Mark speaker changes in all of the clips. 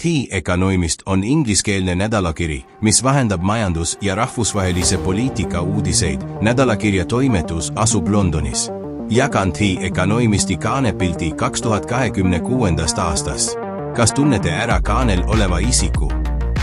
Speaker 1: The Economist on ingliskeelne nädalakiri, mis vahendab majandus- ja rahvusvahelise poliitika uudiseid. Nädalakirja toimetus asub Londonis. Jagan The Economisti kaanepildi 2026. aastast. Kas tunnete ära kaanel oleva isiku?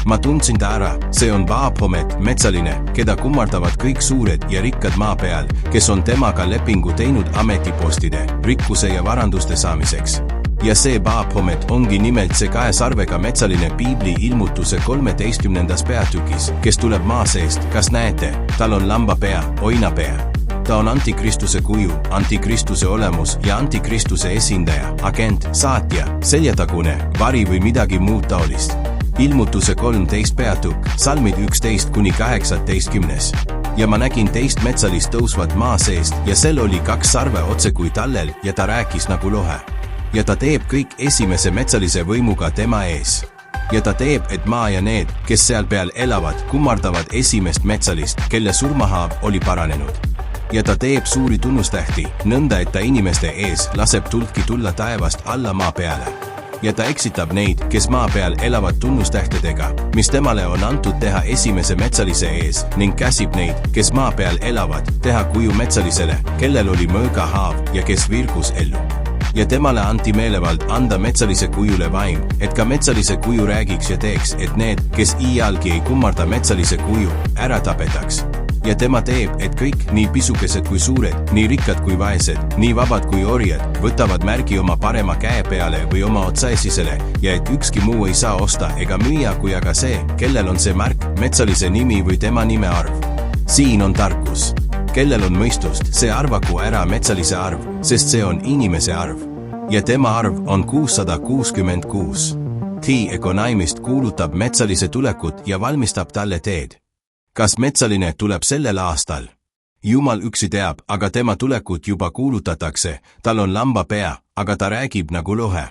Speaker 1: Ma tundsin ta ära, see on Baphomet, metsaline, keda kummardavad kõik suured ja rikkad maa peal, kes on temaga lepingu teinud ametipostide, rikkuse ja varanduste saamiseks. Ja see Baphomet ongi nimelt see kaesarvega metsaline Piibli ilmutuse 13. peatükis, kes tuleb maa seest. Kas näete, tal on lambapea, oinapea. Ta on antikristuse kuju, antikristuse olemus ja antikristuse esindaja, agent, saatja, seljatagune, vari või midagi muud taolist. Ilmutuse 13 peatükk, salmid 11–18. Ja ma nägin teist metsalist tõusvat maa seest ja sel oli 2 sarve otse kui tallel ja ta rääkis nagu lohe. Ja ta teeb kõik esimese metsalise võimuga tema ees. Ja ta teeb, et maa ja need, kes seal peal elavad, kummardavad esimest metsalist, kelle surmahaav oli paranenud. Ja ta teeb suuri tunnustähti, nõnda et ta inimeste ees laseb tulki tulla taevast alla maa peale. Ja ta eksitab neid, kes maa peal elavad tunnustähtedega, mis temale on antud teha esimese metsalise ees, ning käsib neid, kes maa peal elavad, teha kuju metsalisele, kellel oli mõõga haav ja kes virgus ellu. Ja temale anti meelevald anda metsalise kujule vaim, et ka metsalise kuju räägiks ja teeks, et need, kes iialgi ei kummarda metsalise kuju, ära tapetaks. Ja tema teeb, et kõik, nii pisukesed kui suured, nii rikkad kui vaesed, nii vabad kui orjad, võtavad märgi oma parema käe peale või oma otsaesisele, ja et ükski muu ei saa osta ega müüa kui aga see, kellel on see märk, metsalise nimi või tema nime arv. Siin on tarkus. Kellel on mõistust, see arvaku ära metsalise arv, sest see on inimese arv. Ja tema arv on 666. The Economist kuulutab metsalise tulekut ja valmistab talle teed. Kas metsaline tuleb sellel aastal? Jumal üksi teab, aga tema tulekut juba kuulutatakse, tal on lamba pea, aga ta räägib nagu lohe.